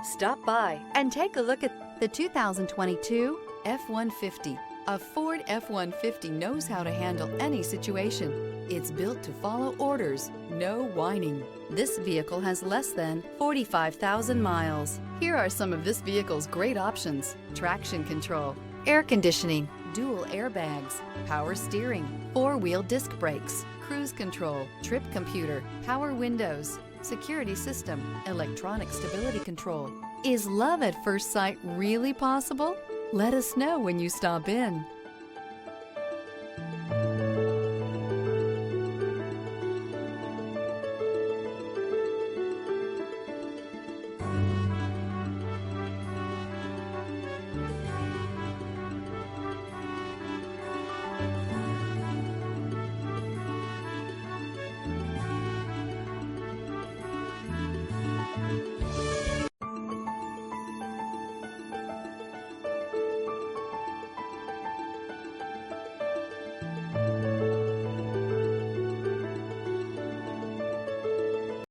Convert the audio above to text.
Stop by and take a look at the 2022 F-150. A Ford F-150 knows how to handle any situation. It's built to follow orders, no whining. This vehicle has less than 45,000 miles. Here are some of this vehicle's great options: traction control, air conditioning, dual airbags, power steering, four-wheel disc brakes, cruise control, trip computer, power windows, security system, electronic stability control. Is love at first sight really possible? Let us know when you stop in.